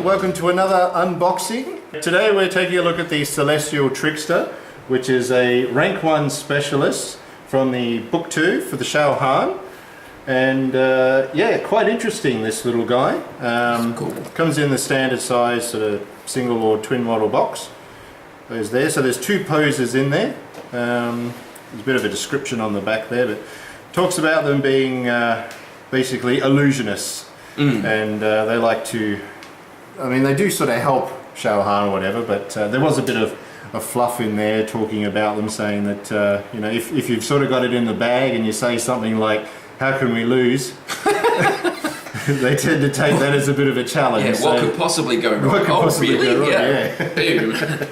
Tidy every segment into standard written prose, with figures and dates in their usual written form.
welcome to another unboxing. Today we're taking a look at the Celestial Trickster, which is a rank 1 specialist from the book 2 for the Shael Han. And yeah, quite interesting, this little guy. Cool. Comes in the standard size sort of single or twin model box. Goes there. So there's 2 poses in there. There's a bit of a description on the back there, but talks about them being basically illusionists. And they like to, I mean, they do sort of help Shael Han or whatever, but there was a bit of a fluff in there talking about them, saying that you know, if you've sort of got it in the bag and you say something like, how can we lose? They tend to take that as a bit of a challenge. Yeah, what could possibly go wrong? What could possibly really? go wrong? Yeah.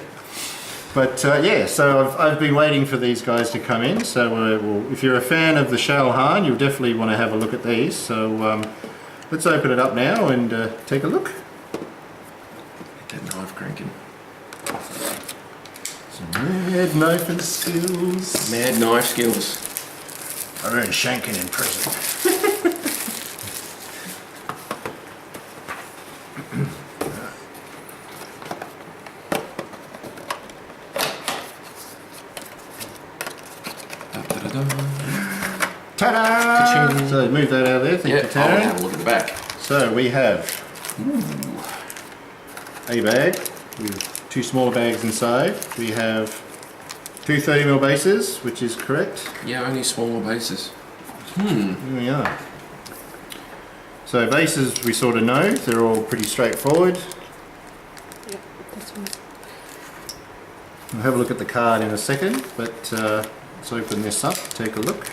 But yeah, so I've been waiting for these guys to come in. So if you're a fan of the Shael Han, you'll definitely want to have a look at these. So let's open it up now and take a look. Get that knife cranking. Some mad knifing skills. Mad knife skills. I learned shanking in prison. Ta-da! So move that out of there. Thank you, Tarron. I'll have a look at the back. So we have a bag with 2 smaller bags inside. We have 2 30mm bases, which is correct. Yeah, only smaller bases. Here we are. So bases, we sort of know, they're all pretty straightforward. Yep, this one. We'll have a look at the card in a second, but let's open this up, take a look.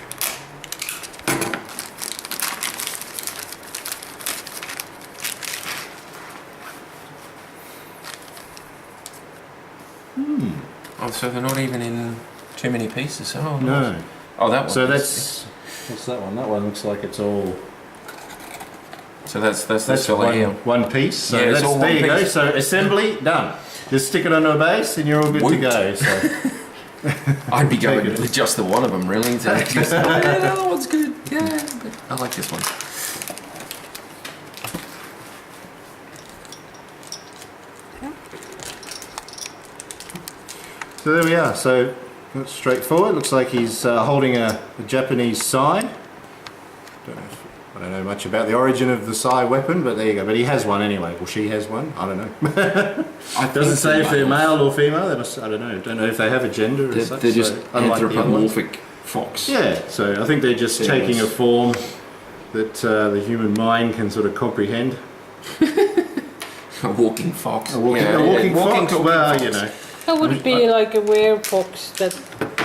Oh, so they're not even in too many pieces. Oh, No. nice. Oh, that one. So that's, what's that one? That one looks like it's all... So that's the one piece. So yeah, it's that's, all there one you go. piece. So assembly done. Just stick it onto a base and you're all good to go. So I'd be going Take it. with just the one of them, really. So just, oh, yeah, the other one's good. Yeah, but I like this one. So there we are. So that's straightforward. Looks like he's holding a Japanese sai. I don't know much about the origin of the sai weapon, but there you go. But he has one anyway. Well, she has one. I don't know. Doesn't say if they're male or female. They must, I don't know. Don't know if they have a gender. They're, as such, they're just so, unlike the other ones. anthropomorphic fox. Yeah. So I think they're just taking a form that the human mind can sort of comprehend. A walking fox. A walking fox. talking Well, fox. you know. That would be like a werefox that...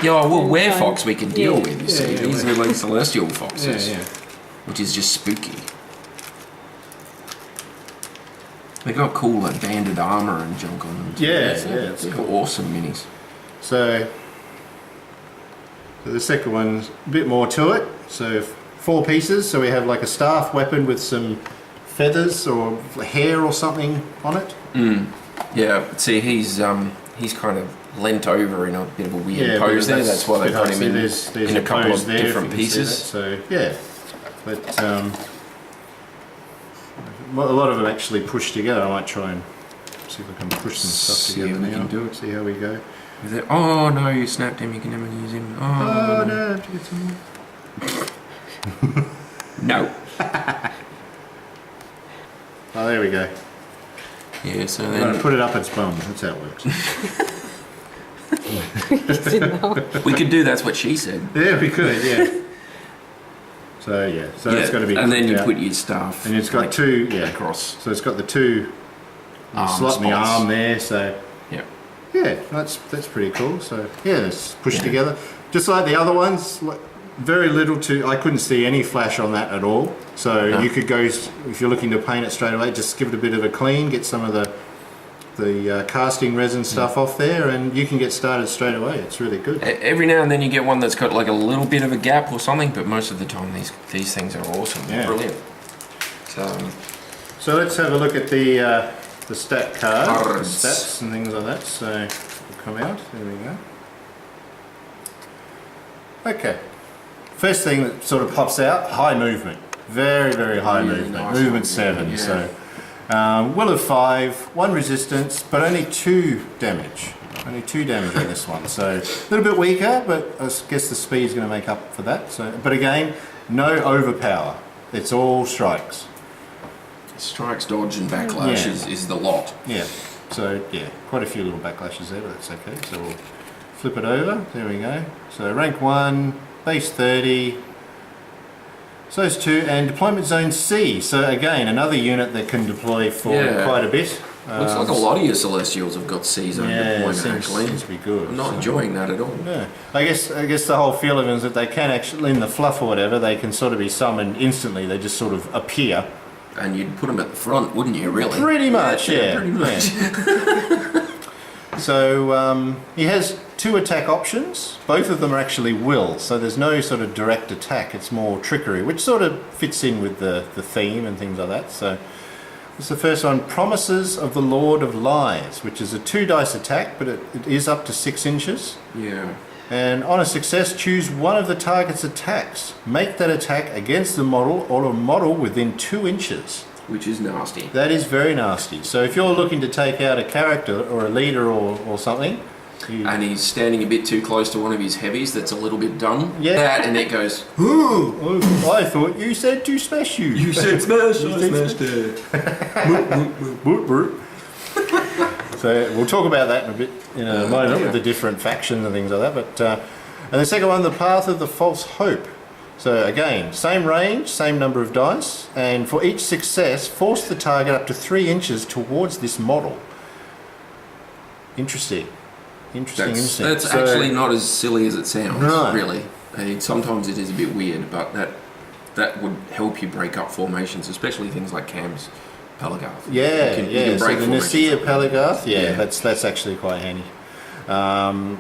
Yeah, well, werefox we can deal Yeah. with, you see. Yeah, These are like celestial foxes. Yeah. Which is just spooky. They got cool like banded armor and junk on them. Yeah, It's it's they're cool. awesome minis. So the second one's a bit more to it. So 4 pieces. So we have like a staff weapon with some feathers or hair or something on it. Yeah, see, he's kind of leant over in a bit of a weird but pose there. That's why they put him in, there's in a couple pose of there if different you can see pieces. that. So yeah, but a lot of them actually push together. I might try and see if I can push some stuff See together if we now. can do it. See how we go. Is it, oh no, you snapped him. You can never use him. Oh Oh, no, I have to get some more. no. Oh, there we go. Yeah, so I'm going to then put it up its bum. That's how it works. we could do. That's what she said. Yeah, we could. Yeah. So yeah, so it's going to be. and then you out. put your staff. And it's got like, 2 across. So it's got the 2 Arm slot in the spots. arm there. So Yeah. yeah, that's pretty cool. So yeah, it's pushed together, just like the other ones. Very little to. I couldn't see any flash on that at all. So No. you could go, if you're looking to paint it straight away, just give it a bit of a clean, get some of the casting resin stuff off there, and you can get started straight away. It's really good. Every now and then you get one that's got like a little bit of a gap or something, but most of the time these things are awesome. Yeah. Brilliant. So let's have a look at the stat card, the Cards. stats and things like that. So it'll come out. There we go. Okay. First thing that sort of pops out: high movement. Very, very high movement. Nice Movement one. 7. Yeah. So Will of 5, 1 resistance, but only 2 damage. Only 2 damage on this one, so a little bit weaker, but I guess the speed's going to make up for that. So, but again, no overpower. It's all strikes. Strikes, dodge, and backlash is the lot. Yeah. So yeah, quite a few little backlashes there, but that's okay. So we'll flip it over. There we go. So rank 1, base 30. So those 2, and deployment zone C. So again, another unit that can deploy for quite a bit. Looks like a lot of your Celestials have got C zone deployment actually. Seems to be good. I'm not enjoying that at all. No. I guess the whole feel of it is that they can actually, in the fluff or whatever, they can sort of be summoned instantly. They just sort of appear. And you'd put them at the front, wouldn't you, really? Pretty much, yeah. Pretty much. Yeah. So he has 2 attack options. Both of them are actually will, so there's no sort of direct attack. It's more trickery, which sort of fits in with the theme and things like that. So this is the first one, Promises of the Lord of Lies, which is a 2 dice attack, but it is up to 6 inches. Yeah. And on a success, choose one of the target's attacks. Make that attack against the model or a model within 2 inches. Which is nasty. That is very nasty. So if you're looking to take out a character or a leader or something... And he's standing a bit too close to one of his heavies that's a little bit dumb. Yeah. That, and it goes... Ooh, I thought you said to smash you. You said smash, I smashed it. Boot, boot. So we'll talk about that in a bit in a moment with the different factions and things like that. But and the second one, the Path of the False Hope. So again, same range, same number of dice, and for each success, force the target up to 3 inches towards this model. Interesting. That's actually not as silly as it sounds, really. I mean, sometimes it is a bit weird, but that would help you break up formations, especially things like Cam's Pelegarth. Yeah, you can so break the Nasir Pelegarth, Yeah. that's actually quite handy.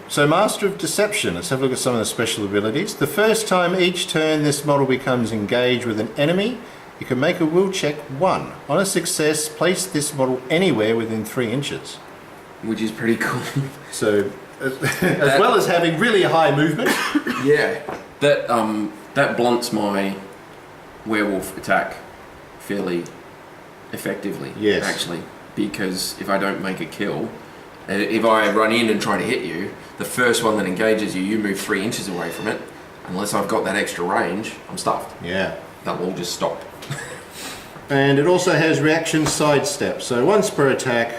So Master of Deception, let's have a look at some of the special abilities. The first time each turn this model becomes engaged with an enemy, you can make a will check 1. On a success, place this model anywhere within 3 inches. Which is pretty cool. So, as well as having really high movement. Yeah, that blunts my werewolf attack fairly effectively. Yes. Actually, because if I don't make a kill, if I run in and try to hit you, the first one that engages you, you move 3 inches away from it. Unless I've got that extra range, I'm stuffed. Yeah. That will just stop. And it also has reaction sidestep. So once per attack,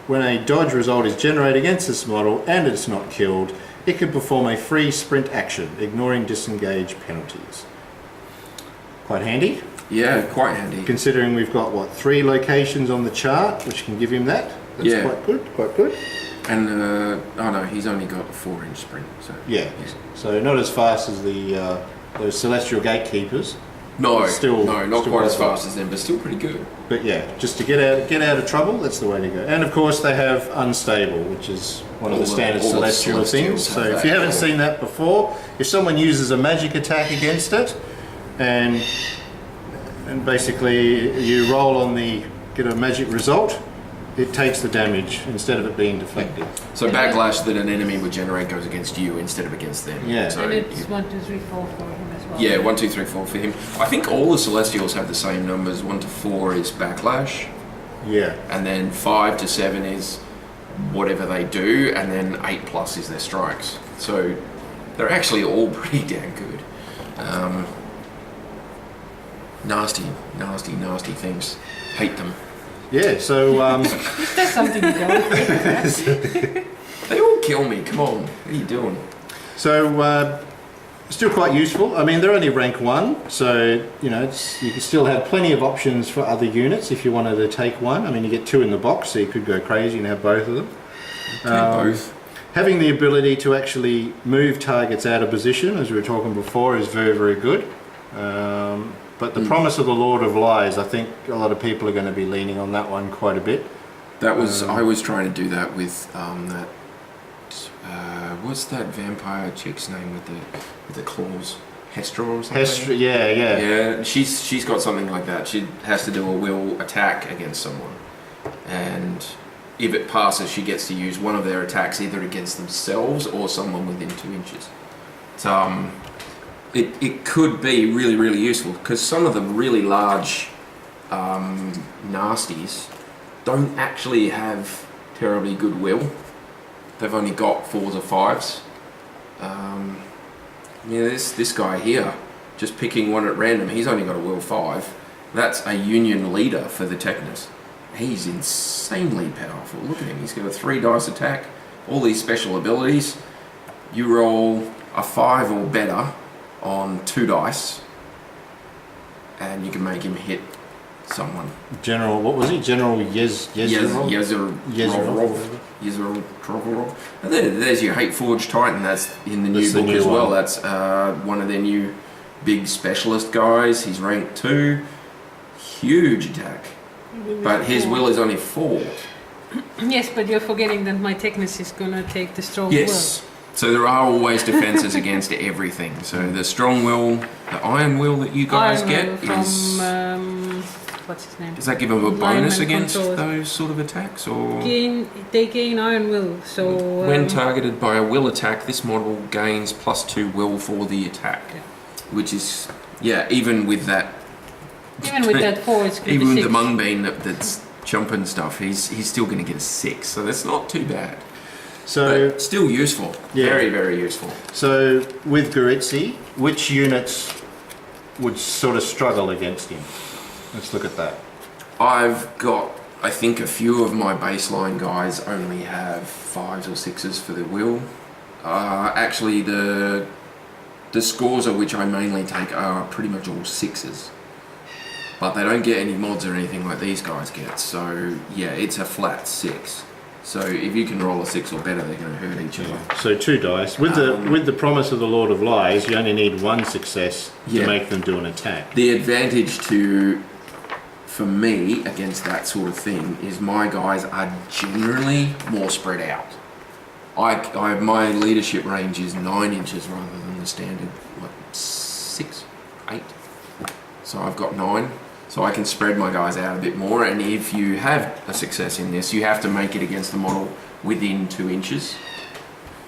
when a dodge result is generated against this model and it's not killed, it can perform a free sprint action, ignoring disengage penalties. Quite handy. Yeah, quite handy. Considering we've got, 3 locations on the chart, which can give him that. That's quite good, quite good. And, oh no, he's only got a 4-inch sprint, so... Yeah, so not as fast as those Celestial Gatekeepers. No, still not quite as fast as them, but still pretty good. But yeah, just to get out of trouble, that's the way to go. And of course they have Unstable, which is one of the standard Celestial things. So if you haven't seen that before, if someone uses a magic attack against it, and basically you roll on get a magic result, it takes the damage instead of it being deflected. So backlash that an enemy would generate goes against you instead of against them. Yeah. And it's 1, 2, 3, 4 for him as well. Yeah, 1, 2, 3, 4 for him. I think all the Celestials have the same numbers. 1 to 4 is backlash. Yeah. And then 5 to 7 is whatever they do, and then 8 plus is their strikes. So they're actually all pretty damn good. Nasty things. Hate them. Yeah, so... There's something to go. They all kill me, come on. What are you doing? So, still quite useful. I mean, they're only rank 1, so, you can still have plenty of options for other units if you wanted to take one. I mean, you get 2 in the box, so you could go crazy and have both of them. Both. Having the ability to actually move targets out of position, as we were talking before, is very, very good. But the Promise of the Lord of Lies, I think a lot of people are going to be leaning on that one quite a bit. That was I was trying to do that with what's that vampire chick's name with the claws? Hestra or something? Hestra, yeah. Yeah, she's got something like that. She has to do a will attack against someone, and if it passes, she gets to use one of their attacks either against themselves or someone within 2 inches. So, it could be really, really useful because some of the really large nasties don't actually have terribly good will. They've only got 4s or 5s. This guy here, just picking one at random, he's only got a will 5. That's a union leader for the Technus. He's insanely powerful. Look at him. He's got a 3 dice attack, all these special abilities. You roll a 5 or better on 2 dice, and you can make him hit someone. General, what was he? General Yezerov? Yezerov. And there's your Hate Forge Titan. That's in the new book as well. That's one of their new big specialist guys. He's rank 2. Huge attack. But his will is only 4. Yes, but you're forgetting that my Technus is gonna take the strong Yes. So there are always defenses against everything. So the strong will, the iron will that you guys get from, is... what's his name? Does that give them a bonus Lineman against controls. those sort of attacks? Or They gain iron will, so... when targeted by a will attack, this model gains +2 will for the attack. Yeah. Which is, even with that... Even with that 4, it's good. Even with the Mungbean that's chumping stuff, he's still going to get a 6. So that's not too bad. So But still useful. Yeah. Very, very useful. So with Goritzi, which units would sort of struggle against him? Let's look at that. I've got, I think, a few of my baseline guys only have 5s or 6s for the will. Actually, the scores of which I mainly take are pretty much all 6s. But they don't get any mods or anything like these guys get. So, yeah, it's a flat 6. So if you can roll a 6 or better, they're going to hurt each other. So 2 dice. With the promise of the Lord of Lies, you only need 1 success to make them do an attack. The advantage for me against that sort of thing is my guys are generally more spread out. My leadership range is 9 inches rather than the standard 6, 8. So I've got 9. So I can spread my guys out a bit more, and if you have a success in this, you have to make it against the model within 2 inches.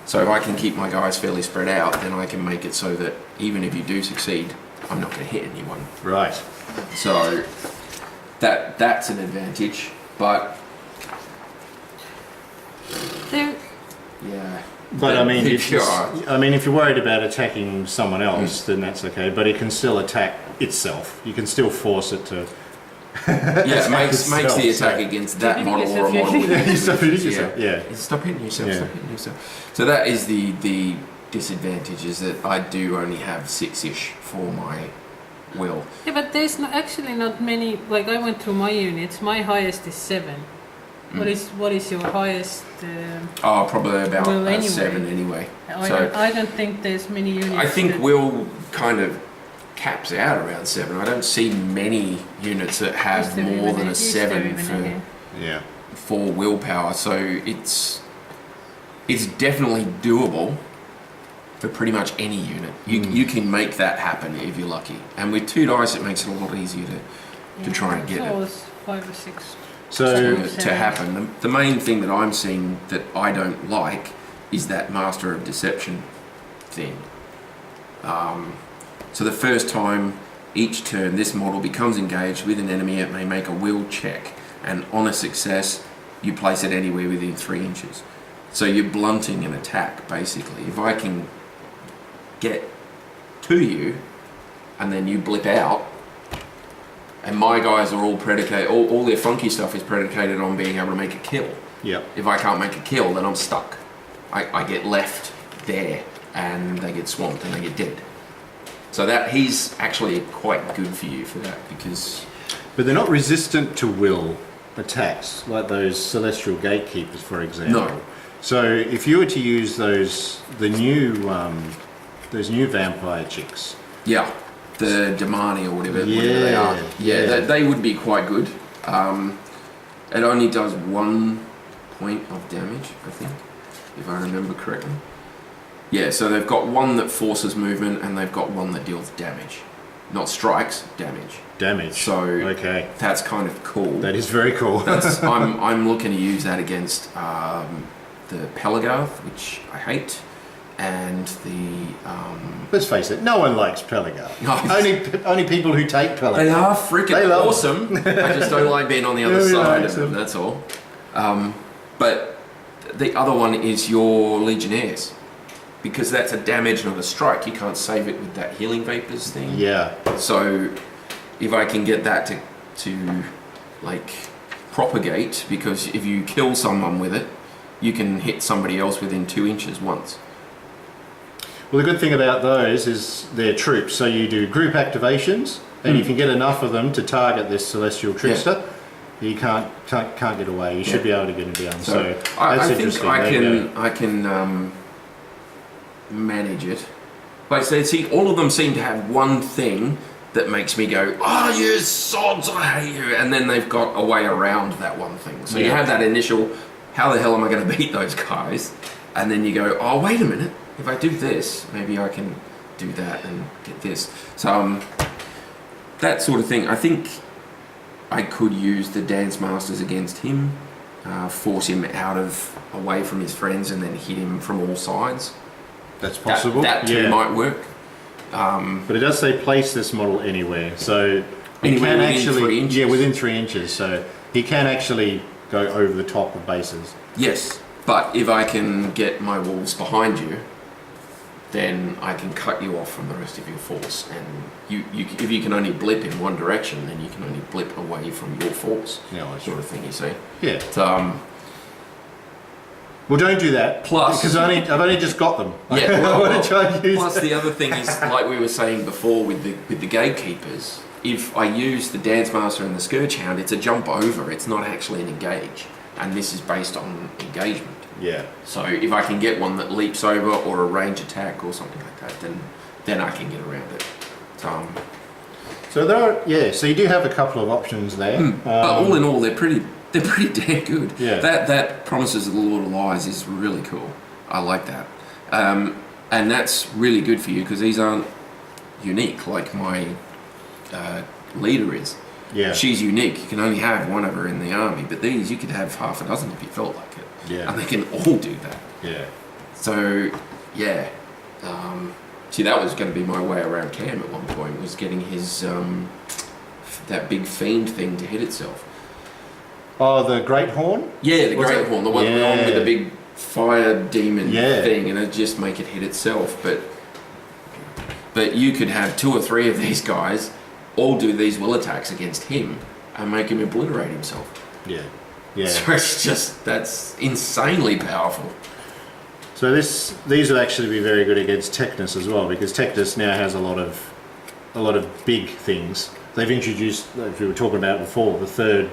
So if I can keep my guys fairly spread out, then I can make it so that even if you do succeed, I'm not going to hit anyone. Right. So that's an advantage, but yeah. But I mean, if sure. if you're worried about attacking someone else, then that's okay. But it can still attack itself. You can still force it to. Yeah, it makes the attack against that model or a model. You stop hitting yourself. Yeah. Stop hitting yourself. Stop hitting yourself. So that is the disadvantage, is that I do only have 6-ish for my will. Yeah, but there's actually not many. Like, I went through my units. My highest is 7. What is your highest? Probably about will anyway. 7 anyway. I don't think there's many units. I think will kind of caps out around 7. I don't see many units that have more than a 7 for willpower. So it's definitely doable for pretty much any unit. You can make that happen if you're lucky. And with 2 dice, it makes it a lot easier to try and get it. 5 or 6. So to happen, the main thing that I'm seeing that I don't like is that Master of Deception thing. So the first time each turn this model becomes engaged with an enemy, it may make a will check, and on a success you place it anywhere within 3 inches. So you're blunting an attack basically. If I can get to you and then you blip out, and my guys are all predicated, all their funky stuff is predicated on being able to make a kill. Yep. If I can't make a kill, then I'm stuck. I get left there, and they get swamped and they get dead. So that he's actually quite good for you for that, because... But they're not resistant to will attacks, like those Celestial Gatekeepers, for example. No. So if you were to use those new vampire chicks... Yeah. The Damani or whatever they are. Yeah. They would be quite good. It only does 1 point of damage, I think, if I remember correctly. Yeah, so they've got 1 that forces movement, and they've got 1 that deals damage. Not strikes, damage. Damage. So okay, that's kind of cool. That is very cool. I'm looking to use that against the Pelagarth, which I hate, and the Let's face it, no one likes Pelagard. No. Only people who take Pelagard. they are freaking awesome. I just don't like being on the other side of them. That's all. But the other one is your Legionnaires, because that's a damage, not a strike. You can't save it with that healing vapors thing. Yeah. So if I can get that to like propagate, because if you kill someone with it, you can hit somebody else within 2 inches once. Well, the good thing about those is they're troops. So you do group activations, and you can get enough of them to target this Celestial Trickster. You can't get away. You should be able to get him down. So that's I think interesting. I can manage it. Like I said, see, all of them seem to have one thing that makes me go, "Oh, you sods, I hate you," and then they've got a way around that one thing. So you have that initial, "How the hell am I going to beat those guys?" And then you go, "Oh, wait a minute. If I do this, maybe I can do that and get this." So that sort of thing. I think I could use the Dance Masters against him, force him away from his friends, and then hit him from all sides. That's possible. That too might work. But it does say place this model anywhere, so Anywhere within 3 inches? Yeah, within 3 inches. So he can actually go over the top of bases. Yes, but if I can get my wolves behind you, then I can cut you off from the rest of your force. And if you can only blip in one direction, then you can only blip away from your force. Yeah, that's sort of thing, you see. Yeah. So, well, don't do that. Plus, because I've only just got them. Yeah. I want to try and use. Plus, the other thing is, like we were saying before with the gatekeepers, if I use the Dance Master and the Scourge Hound, it's a jump over. It's not actually an engage, and this is based on engagement. Yeah. So if I can get one that leaps over or a range attack or something like that, then I can get around it. So there are, so you do have a couple of options there. But all in all, they're pretty damn good. Yeah. That Promises of the Lord of Lies is really cool. I like that. And that's really good for you because these aren't unique like my leader is. Yeah. She's unique. You can only have one of her in the army, but these you could have half a dozen if you felt like it. Yeah. And they can all do that. Yeah. So, yeah. See, that was going to be my way around Cam at one point, was getting his, that big fiend thing to hit itself. Oh, the Great Horn? Yeah, the Great Horn, the one with the big fire demon thing, and it'd just make it hit itself. But you could have 2 or 3 of these guys all do these will attacks against him and make him obliterate himself. Yeah. Yeah. So it's just, that's insanely powerful. So these would actually be very good against Technus as well, because Technus now has a lot of big things. They've introduced, like we were talking about before, a third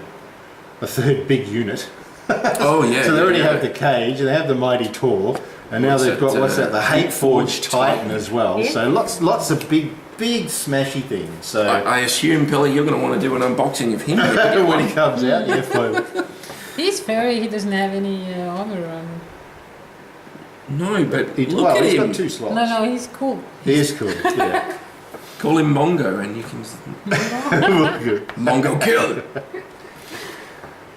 big unit. Oh yeah. So they already have the Cage, and they have the Mighty Tor, and now they've got the Hate-Forged Titan as well. Yeah. So lots of big smashy things. So I assume, Pille, you're going to want to do an unboxing of him when he comes out, He's fairy. He doesn't have any armor on. No, but he's look at him. got 2 slots. No, he's cool. He is cool. Yeah. Call him Mongo, and you can Mongo kill.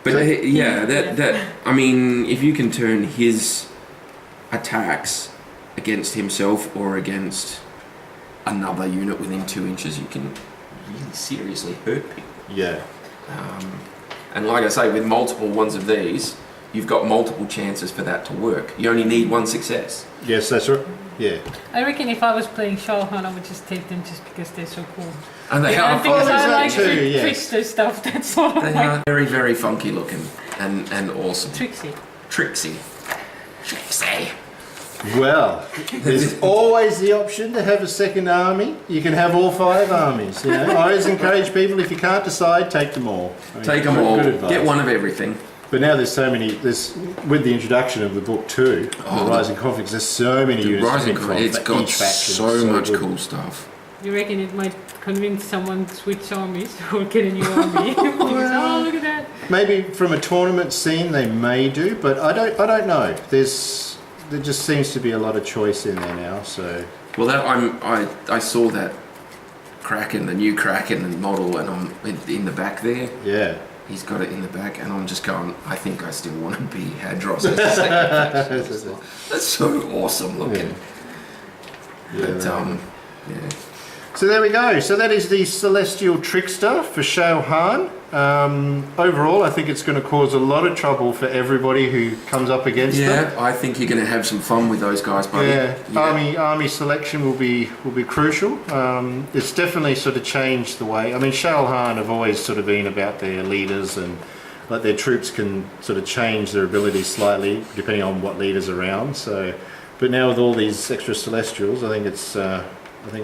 But that I mean, if you can turn his attacks against himself or against another unit within 2 inches, you can really seriously hurt people. Yeah. And like I say, with multiple ones of these, you've got multiple chances for that to work. You only need 1 success. Yes, that's right. Yeah. I reckon if I was playing Shael Han, I would just take them just because they're so cool. And they are because funky. I like too, yes. trickster stuff. That's sort of They like are very, very funky looking and awesome. tricksy. Trixie. Well, there's always the option to have a second army. You can have all 5 armies. You know, I always encourage people, if you can't decide, take them all. I mean, Take them all. good advice. Get one of everything. But now there's so many. With the introduction of the book 2, the Rising Conflicts. There's so many The units. Rising to pick Con, from it's for got each faction. so much good. cool stuff. You reckon it might convince someone to switch armies or get a new army? Oh, look at that! Maybe from a tournament scene they may do, but I don't know. There just seems to be a lot of choice in there now. So Well, I saw that Kraken, the new Kraken model, and I'm in the back there. yeah. He's got it in the back, and I'm just going, I think I still want to be Hadros as a second faction. That's so awesome looking. But, yeah. So there we go. So that is the Celestial Trickster for Shael Han. Overall, I think it's going to cause a lot of trouble for everybody who comes up against them. Yeah, I think you're going to have some fun with those guys, buddy. Yeah. Army selection will be crucial. It's definitely sort of changed the way. I mean, Shael Han have always sort of been about their leaders and like their troops can sort of change their abilities slightly depending on what leader's around. So, but now with all these extra Celestials, I think it's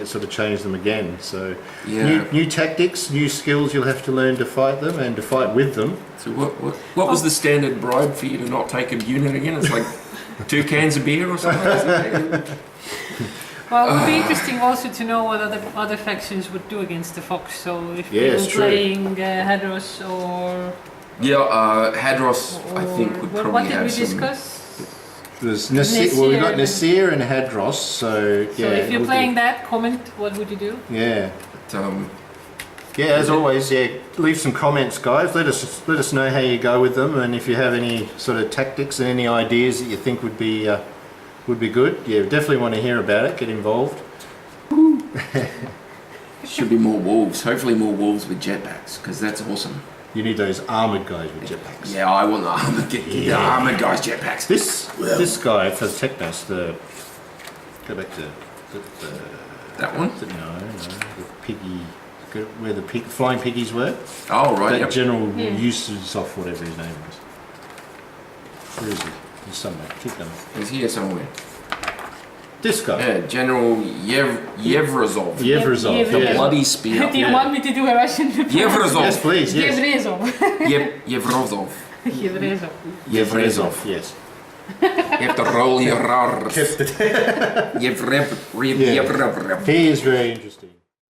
sort of changed them again. So new tactics, new skills you'll have to learn to fight them and to fight with them. So what was the standard bribe for you to not take a unit again? It's like 2 cans of beer or something? Well, it would be interesting also to know what other factions would do against the Fox. So if they were playing Hadros or... Yeah, Hadros, I think, would probably what did have we some... discuss? There's Nasir, well, we've got Nasir and Hadros, so yeah. So if you're playing that, comment, what would you do? Yeah. But, yeah, as always, leave some comments, guys. Let us know how you go with them, and if you have any sort of tactics and any ideas that you think would be good. Yeah, definitely want to hear about it. Get involved. should be more wolves. Hopefully more wolves with jetpacks, because that's awesome. You need those armoured guys with jetpacks. Yeah, I want the armoured guys jetpacks. This guy for Technos, go back to that one? No, the piggy, where the flying piggies were. Oh right. That General Yusuf, whatever his name was. Where is he? He's somewhere. Keep going. He's here somewhere. This guy. Yeah, General Ivoryskull. Ivoryskull. The bloody spear. Do you want me to do a Russian? Ivoryskull. Yes, please. Yes. Ivoryskull. Ivoryskull. Yes. You have to roll your R's. He is very interesting.